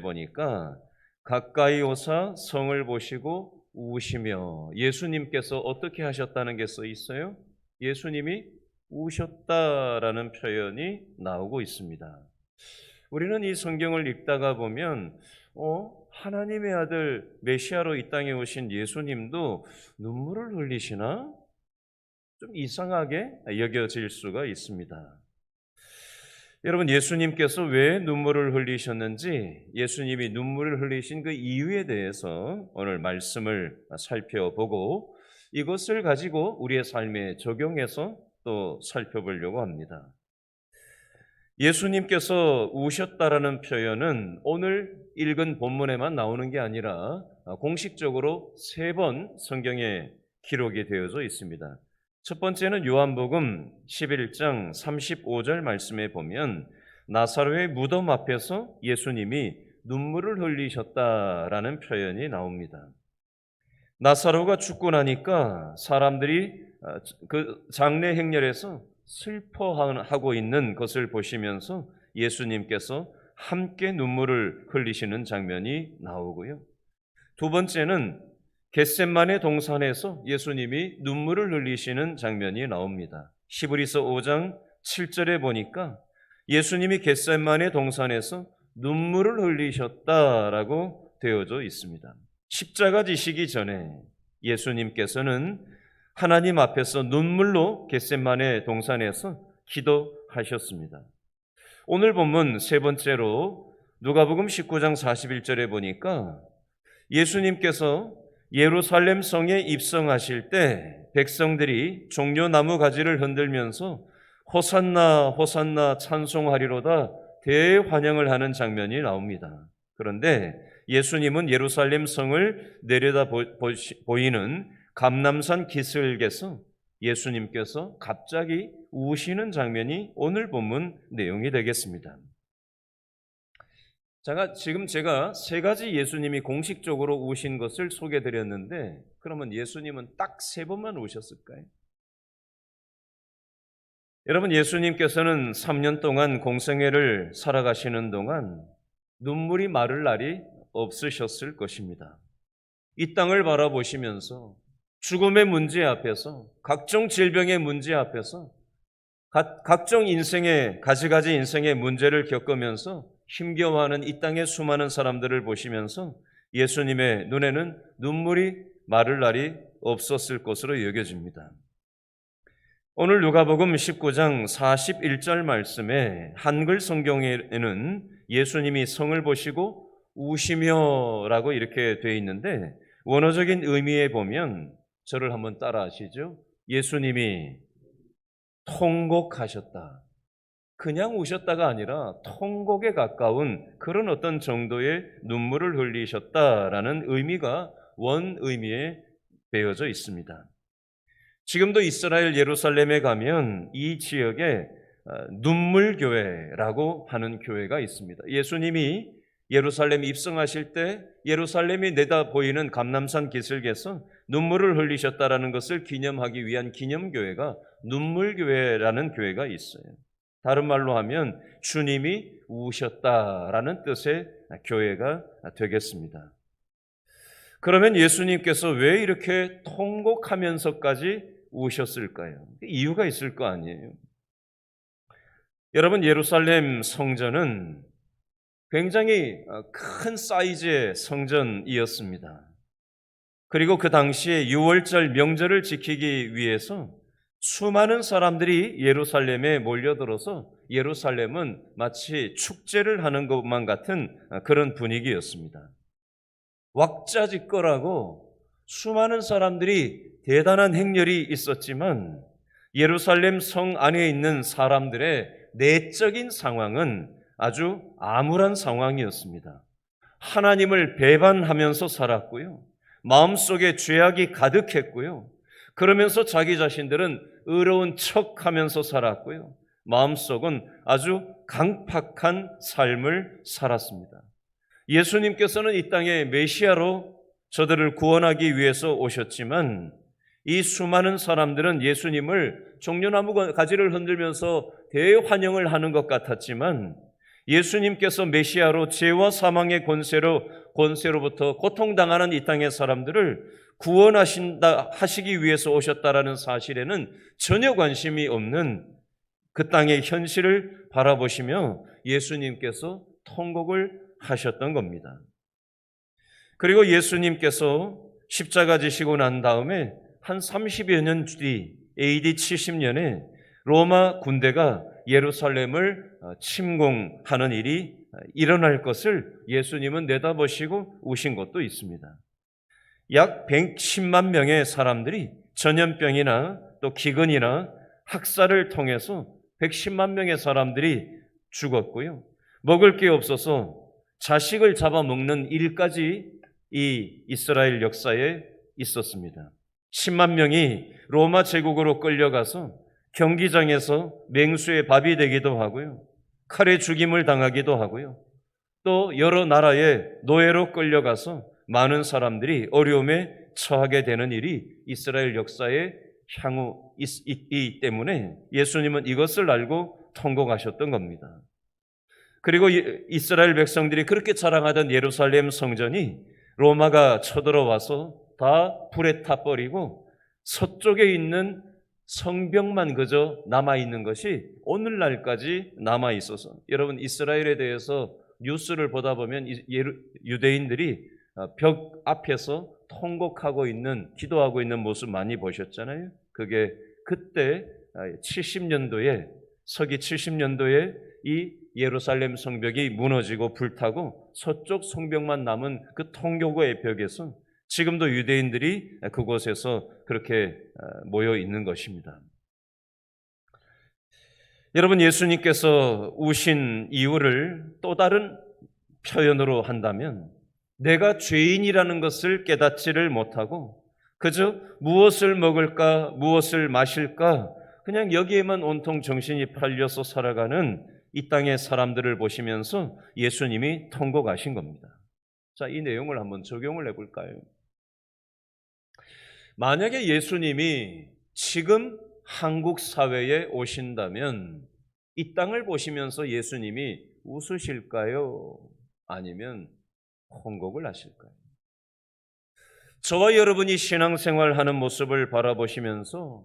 보니까 가까이 오사 성을 보시고 우시며 예수님께서 어떻게 하셨다는 게 써 있어요? 예수님이 우셨다라는 표현이 나오고 있습니다. 우리는 이 성경을 읽다가 보면 하나님의 아들 메시아로 이 땅에 오신 예수님도 눈물을 흘리시나? 좀 이상하게 여겨질 수가 있습니다. 여러분, 예수님께서 왜 눈물을 흘리셨는지, 예수님이 눈물을 흘리신 그 이유에 대해서 오늘 말씀을 살펴보고 이것을 가지고 우리의 삶에 적용해서 또 살펴보려고 합니다. 예수님께서 우셨다라는 표현은 오늘 읽은 본문에만 나오는 게 아니라 공식적으로 3번 성경에 기록이 되어져 있습니다. 첫 번째는 요한복음 11장 35절 말씀에 보면 나사로의 무덤 앞에서 예수님이 눈물을 흘리셨다라는 표현이 나옵니다. 나사로가 죽고 나니까 사람들이 그 장례 행렬에서 슬퍼하고 있는 것을 보시면서 예수님께서 함께 눈물을 흘리시는 장면이 나오고요. 두 번째는 겟셋마네 동산에서 예수님이 눈물을 흘리시는 장면이 나옵니다. 히브리서 5장 7절에 보니까 예수님이 겟셋마네 동산에서 눈물을 흘리셨다라고 되어져 있습니다. 십자가 지시기 전에 예수님께서는 하나님 앞에서 눈물로 겟셋마네 동산에서 기도하셨습니다. 오늘 본문 세 번째로 누가복음 19장 41절에 보니까 예수님께서 예루살렘 성에 입성하실 때 백성들이 종려나무 가지를 흔들면서 호산나 호산나 찬송하리로다 대환영을 하는 장면이 나옵니다. 그런데 예수님은 예루살렘 성을 내려다 보이는 감람산 기슭에서 예수님께서 갑자기 우시는 장면이 오늘 본문 내용이 되겠습니다. 지금 제가 3가지 예수님이 공식적으로 우신 것을 소개해드렸는데 그러면 예수님은 딱 3번만 우셨을까요? 여러분, 예수님께서는 3년 동안 공생애를 살아가시는 동안 눈물이 마를 날이 없으셨을 것입니다. 이 땅을 바라보시면서 죽음의 문제 앞에서, 각종 질병의 문제 앞에서, 각종 인생의 가지가지 인생의 문제를 겪으면서 힘겨워하는 이 땅의 수많은 사람들을 보시면서 예수님의 눈에는 눈물이 마를 날이 없었을 것으로 여겨집니다. 오늘 누가복음 19장 41절 말씀에 한글 성경에는 예수님이 성을 보시고 우시며라고 이렇게 되어 있는데 원어적인 의미에 보면 저를 한번 따라 하시죠. 예수님이 통곡하셨다. 그냥 우셨다가 아니라 통곡에 가까운 그런 어떤 정도의 눈물을 흘리셨다라는 의미가 원 의미에 배어져 있습니다. 지금도 이스라엘 예루살렘에 가면 이 지역에 눈물교회라고 하는 교회가 있습니다. 예수님이 예루살렘 입성하실 때 예루살렘이 내다 보이는 감람산 기슭에서 눈물을 흘리셨다라는 것을 기념하기 위한 기념교회가 눈물교회라는 교회가 있어요. 다른 말로 하면 주님이 우셨다라는 뜻의 교회가 되겠습니다. 그러면 예수님께서 왜 이렇게 통곡하면서까지 우셨을까요? 이유가 있을 거 아니에요. 여러분, 예루살렘 성전은 굉장히 큰 사이즈의 성전이었습니다. 그리고 그 당시에 유월절 명절을 지키기 위해서 수많은 사람들이 예루살렘에 몰려들어서 예루살렘은 마치 축제를 하는 것만 같은 그런 분위기였습니다. 왁자지껄하고 수많은 사람들이 대단한 행렬이 있었지만 예루살렘 성 안에 있는 사람들의 내적인 상황은 아주 암울한 상황이었습니다. 하나님을 배반하면서 살았고요. 마음속에 죄악이 가득했고요. 그러면서 자기 자신들은 의로운 척하면서 살았고요. 마음속은 아주 강팍한 삶을 살았습니다. 예수님께서는 이 땅에 메시아로 저들을 구원하기 위해서 오셨지만 이 수많은 사람들은 예수님을 종려나무 가지를 흔들면서 대환영을 하는 것 같았지만 예수님께서 메시아로 죄와 사망의 권세로부터 고통당하는 이 땅의 사람들을 하시기 위해서 오셨다라는 사실에는 전혀 관심이 없는 그 땅의 현실을 바라보시며 예수님께서 통곡을 하셨던 겁니다. 그리고 예수님께서 십자가 지시고 난 다음에 한 30여 년 뒤 AD 70년에 로마 군대가 예루살렘을 침공하는 일이 일어날 것을 예수님은 내다보시고 우신 것도 있습니다. 약 110만 명의 사람들이 전염병이나 또 기근이나 학살을 통해서 110만 명의 사람들이 죽었고요. 먹을 게 없어서 자식을 잡아먹는 일까지 이 이스라엘 역사에 있었습니다. 10만 명이 로마 제국으로 끌려가서 경기장에서 맹수의 밥이 되기도 하고요. 칼에 죽임을 당하기도 하고요. 또 여러 나라의 노예로 끌려가서 많은 사람들이 어려움에 처하게 되는 일이 이스라엘 역사에 향후 있기 때문에 예수님은 이것을 알고 통곡하셨던 겁니다. 그리고 이스라엘 백성들이 그렇게 자랑하던 예루살렘 성전이 로마가 쳐들어와서 다 불에 타버리고 서쪽에 있는 성벽만 그저 남아있는 것이 오늘날까지 남아있어서, 여러분 이스라엘에 대해서 뉴스를 보다 보면 유대인들이 벽 앞에서 통곡하고 있는, 기도하고 있는 모습 많이 보셨잖아요. 그게 그때 70년도에, 서기 70년도에 이 예루살렘 성벽이 무너지고 불타고 서쪽 성벽만 남은 그 통곡의 벽에서 지금도 유대인들이 그곳에서 그렇게 모여 있는 것입니다. 여러분, 예수님께서 우신 이유를 또 다른 표현으로 한다면 내가 죄인이라는 것을 깨닫지를 못하고 그저 무엇을 먹을까, 무엇을 마실까, 그냥 여기에만 온통 정신이 팔려서 살아가는 이 땅의 사람들을 보시면서 예수님이 통곡하신 겁니다. 자, 이 내용을 한번 적용을 해볼까요? 만약에 예수님이 지금 한국 사회에 오신다면 이 땅을 보시면서 예수님이 웃으실까요? 아니면 통곡을 하실까요? 저와 여러분이 신앙생활하는 모습을 바라보시면서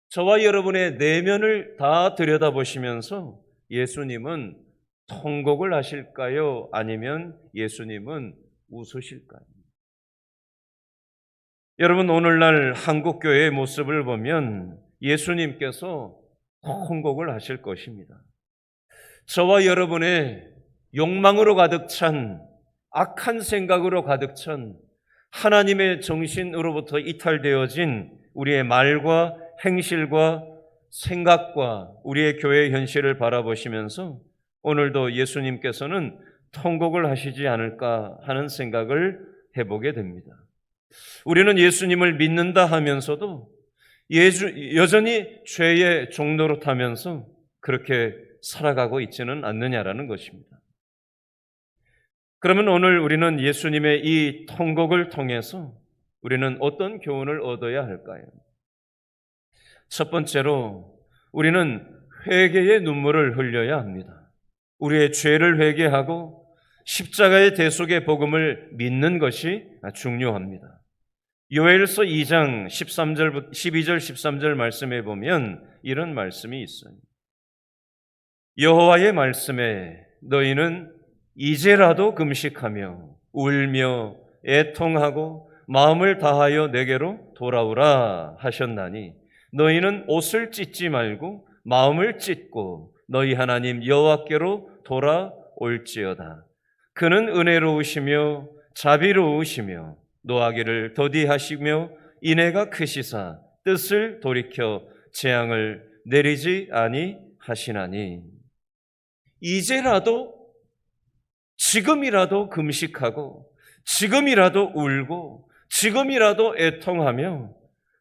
저와 여러분의 내면을 다 들여다보시면서 예수님은 통곡을 하실까요? 아니면 예수님은 웃으실까요? 여러분, 오늘날 한국교회의 모습을 보면 예수님께서 통곡을 하실 것입니다. 저와 여러분의 욕망으로 가득 찬, 악한 생각으로 가득 찬, 하나님의 정신으로부터 이탈되어진 우리의 말과 행실과 생각과 우리의 교회의 현실을 바라보시면서 오늘도 예수님께서는 통곡을 하시지 않을까 하는 생각을 해보게 됩니다. 우리는 예수님을 믿는다 하면서도 여전히 죄의 종로로 타면서 그렇게 살아가고 있지는 않느냐라는 것입니다. 그러면 오늘 우리는 예수님의 이 통곡을 통해서 우리는 어떤 교훈을 얻어야 할까요? 첫 번째로 우리는 회개의 눈물을 흘려야 합니다. 우리의 죄를 회개하고 십자가의 대속의 복음을 믿는 것이 중요합니다. 요엘서 2장 12절 13절 말씀에 보면 이런 말씀이 있어요. 여호와의 말씀에 너희는 이제라도 금식하며 울며 애통하고 마음을 다하여 내게로 돌아오라 하셨나니 너희는 옷을 찢지 말고 마음을 찢고 너희 하나님 여호와께로 돌아올지어다. 그는 은혜로우시며 자비로우시며 노하기를 더디하시며 인애가 크시사 뜻을 돌이켜 재앙을 내리지 아니하시나니. 이제라도, 지금이라도 금식하고 지금이라도 울고 지금이라도 애통하며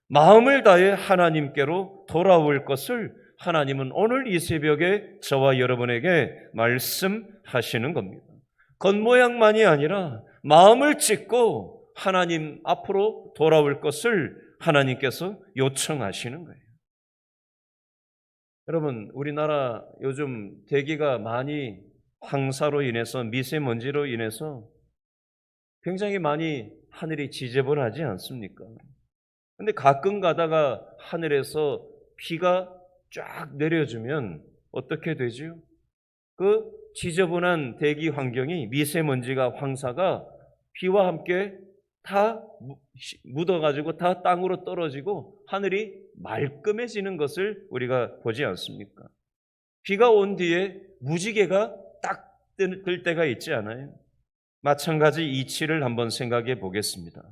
마음을 다해 하나님께로 돌아올 것을 하나님은 오늘 이 새벽에 저와 여러분에게 말씀하시는 겁니다. 겉모양만이 아니라 마음을 찢고 하나님 앞으로 돌아올 것을 하나님께서 요청하시는 거예요. 여러분, 우리나라 요즘 대기가 많이 황사로 인해서, 미세먼지로 인해서 굉장히 많이 하늘이 지저분하지 않습니까? 근데 가끔 가다가 하늘에서 비가 쫙 내려주면 어떻게 되죠? 그 지저분한 대기 환경이, 미세먼지가, 황사가 비와 함께 다 묻어가지고 다 땅으로 떨어지고 하늘이 말끔해지는 것을 우리가 보지 않습니까? 비가 온 뒤에 무지개가 딱 뜰 때가 있지 않아요? 마찬가지 이치를 한번 생각해 보겠습니다.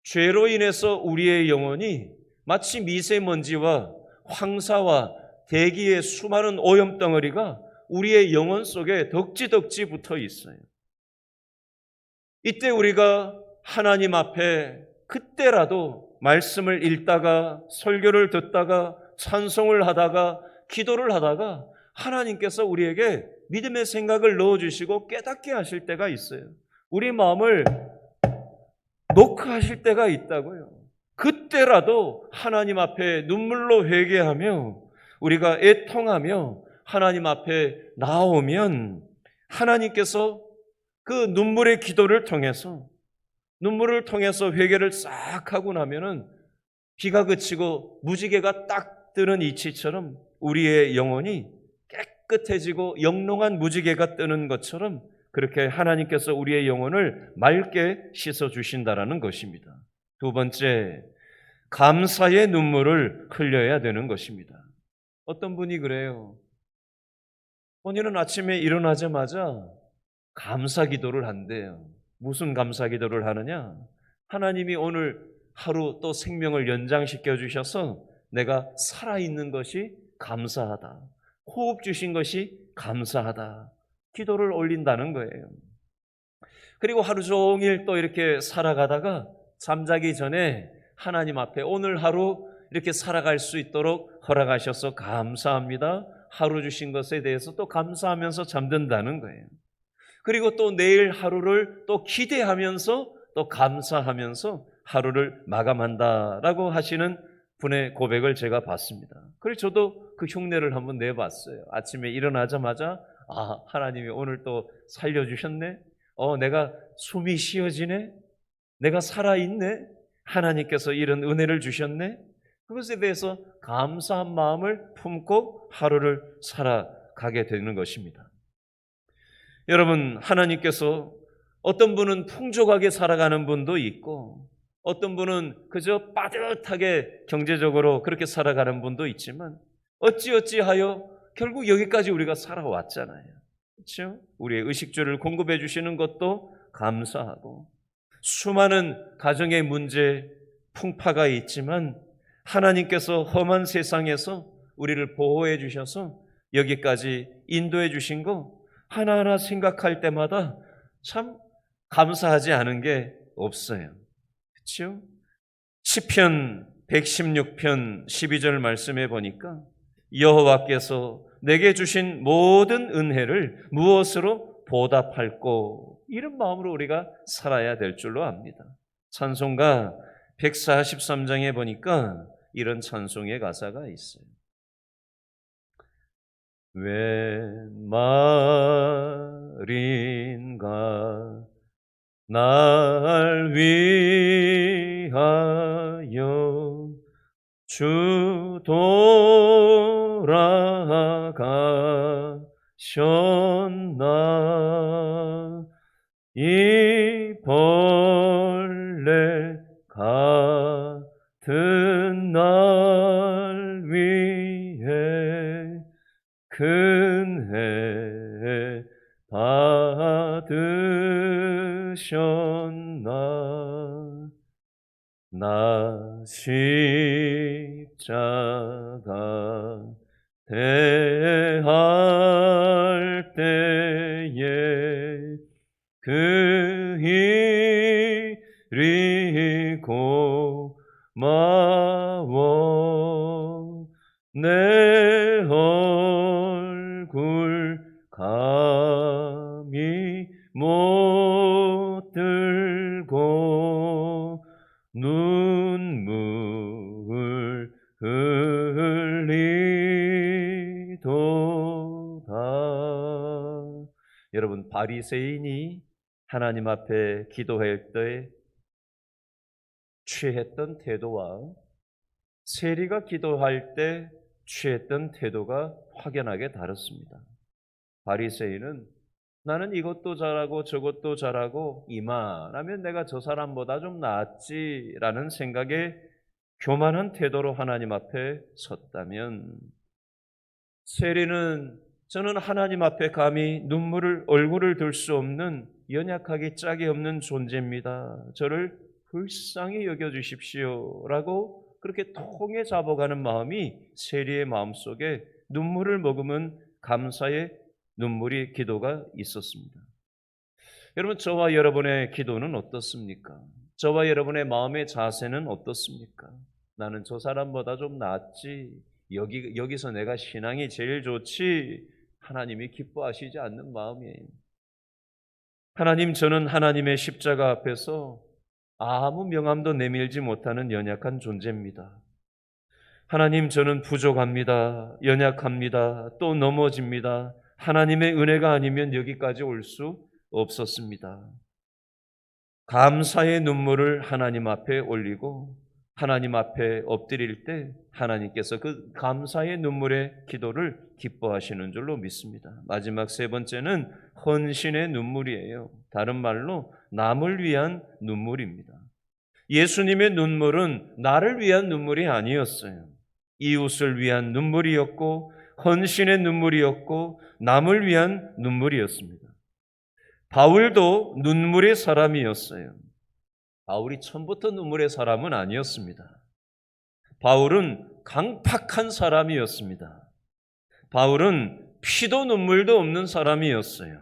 죄로 인해서 우리의 영혼이 마치 미세먼지와 황사와 대기의 수많은 오염덩어리가 우리의 영혼 속에 덕지덕지 붙어 있어요. 이때 우리가 하나님 앞에 그때라도 말씀을 읽다가, 설교를 듣다가, 찬송을 하다가, 기도를 하다가 하나님께서 우리에게 믿음의 생각을 넣어주시고 깨닫게 하실 때가 있어요. 우리 마음을 녹화하실 때가 있다고요. 그때라도 하나님 앞에 눈물로 회개하며 우리가 애통하며 하나님 앞에 나오면 하나님께서 그 눈물의 기도를 통해서, 눈물을 통해서 회개를 싹 하고 나면은 비가 그치고 무지개가 딱 뜨는 이치처럼 우리의 영혼이 깨끗해지고 영롱한 무지개가 뜨는 것처럼 그렇게 하나님께서 우리의 영혼을 맑게 씻어주신다라는 것입니다. 두 번째, 감사의 눈물을 흘려야 되는 것입니다. 어떤 분이 그래요. 본인은 아침에 일어나자마자 감사 기도를 한대요. 무슨 감사 기도를 하느냐? 하나님이 오늘 하루 또 생명을 연장시켜 주셔서 내가 살아있는 것이 감사하다. 호흡 주신 것이 감사하다. 기도를 올린다는 거예요. 그리고 하루 종일 또 이렇게 살아가다가 잠자기 전에 하나님 앞에 오늘 하루 이렇게 살아갈 수 있도록 허락하셔서 감사합니다. 하루 주신 것에 대해서 또 감사하면서 잠든다는 거예요. 그리고 또 내일 하루를 또 기대하면서 또 감사하면서 하루를 마감한다라고 하시는 분의 고백을 제가 봤습니다. 그래서 저도 그 흉내를 한번 내봤어요. 아침에 일어나자마자 하나님이 오늘 또 살려주셨네. 내가 숨이 쉬어지네. 내가 살아있네. 하나님께서 이런 은혜를 주셨네. 그것에 대해서 감사한 마음을 품고 하루를 살아가게 되는 것입니다. 여러분, 하나님께서 어떤 분은 풍족하게 살아가는 분도 있고 어떤 분은 그저 빠듯하게 경제적으로 그렇게 살아가는 분도 있지만 어찌하여 결국 여기까지 우리가 살아왔잖아요. 그렇죠? 우리의 의식주를 공급해 주시는 것도 감사하고 수많은 가정의 문제, 풍파가 있지만 하나님께서 험한 세상에서 우리를 보호해 주셔서 여기까지 인도해 주신 거 하나하나 생각할 때마다 참 감사하지 않은 게 없어요. 그렇죠? 시편 116편 12절 말씀에 보니까 여호와께서 내게 주신 모든 은혜를 무엇으로 보답할꼬, 이런 마음으로 우리가 살아야 될 줄로 압니다. 찬송가 143장에 보니까 이런 찬송의 가사가 있어요. 웬 말인가 날 위하여 주 돌아가셨나. 이 벌레 같은 날 위해 큰 해 받으셨나. 나 십자가 대할 때에 그 일이 고마워. 내 얼굴 감히 못 들고 눈물 흘리도다. 바리새인이 하나님 앞에 기도할 때 취했던 태도와 세리가 기도할 때 취했던 태도가 확연하게 다릅니다. 바리새인은 나는 이것도 잘하고 저것도 잘하고 이만하면 내가 저 사람보다 좀 낫지라는 생각에 교만한 태도로 하나님 앞에 섰다면, 세리는 저는 하나님 앞에 감히 얼굴을 들 수 없는 연약하기 짝이 없는 존재입니다. 저를 불쌍히 여겨주십시오 라고 그렇게 통해 잡아가는 마음이 세리의 마음속에 눈물을 머금은 감사의 눈물이, 기도가 있었습니다. 여러분, 저와 여러분의 기도는 어떻습니까? 저와 여러분의 마음의 자세는 어떻습니까? 나는 저 사람보다 좀 낫지, 여기서 내가 신앙이 제일 좋지, 하나님이 기뻐하시지 않는 마음이에요. 하나님, 저는 하나님의 십자가 앞에서 아무 명함도 내밀지 못하는 연약한 존재입니다. 하나님, 저는 부족합니다. 연약합니다. 또 넘어집니다. 하나님의 은혜가 아니면 여기까지 올 수 없었습니다. 감사의 눈물을 하나님 앞에 올리고 하나님 앞에 엎드릴 때 하나님께서 그 감사의 눈물의 기도를 기뻐하시는 줄로 믿습니다. 마지막 세 번째는 헌신의 눈물이에요. 다른 말로 남을 위한 눈물입니다. 예수님의 눈물은 나를 위한 눈물이 아니었어요. 이웃을 위한 눈물이었고 헌신의 눈물이었고 남을 위한 눈물이었습니다. 바울도 눈물의 사람이었어요. 바울이 처음부터 눈물의 사람은 아니었습니다. 바울은 강팍한 사람이었습니다. 바울은 피도 눈물도 없는 사람이었어요.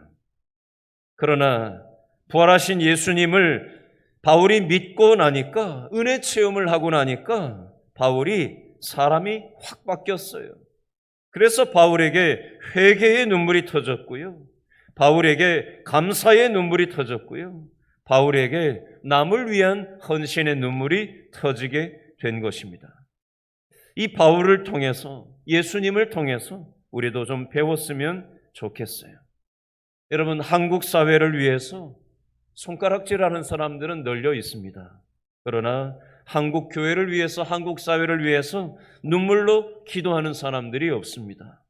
그러나 부활하신 예수님을 바울이 믿고 나니까, 은혜 체험을 하고 나니까 바울이 사람이 확 바뀌었어요. 그래서 바울에게 회개의 눈물이 터졌고요, 바울에게 감사의 눈물이 터졌고요, 바울에게 남을 위한 헌신의 눈물이 터지게 된 것입니다. 이 바울을 통해서, 예수님을 통해서 우리도 좀 배웠으면 좋겠어요. 여러분, 한국 사회를 위해서 손가락질하는 사람들은 널려 있습니다. 그러나 한국 교회를 위해서, 한국 사회를 위해서 눈물로 기도하는 사람들이 없습니다.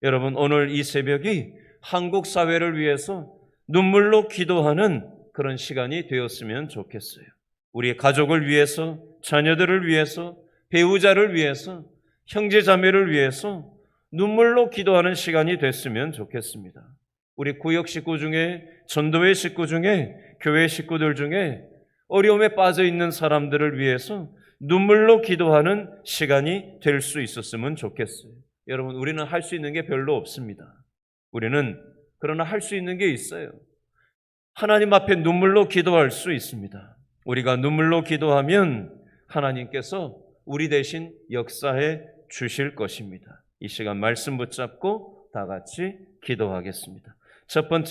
여러분, 오늘 이 새벽이 한국 사회를 위해서 눈물로 기도하는 그런 시간이 되었으면 좋겠어요. 우리의 가족을 위해서, 자녀들을 위해서, 배우자를 위해서, 형제자매를 위해서 눈물로 기도하는 시간이 됐으면 좋겠습니다. 우리 구역 식구 중에, 전도회 식구 중에, 교회 식구들 중에 어려움에 빠져 있는 사람들을 위해서 눈물로 기도하는 시간이 될 수 있었으면 좋겠어요. 여러분, 우리는 할 수 있는 게 별로 없습니다. 우리는 그러나 할 수 있는 게 있어요. 하나님 앞에 눈물로 기도할 수 있습니다. 우리가 눈물로 기도하면 하나님께서 우리 대신 역사해 주실 것입니다. 이 시간 말씀 붙잡고 다 같이 기도하겠습니다. 첫 번째,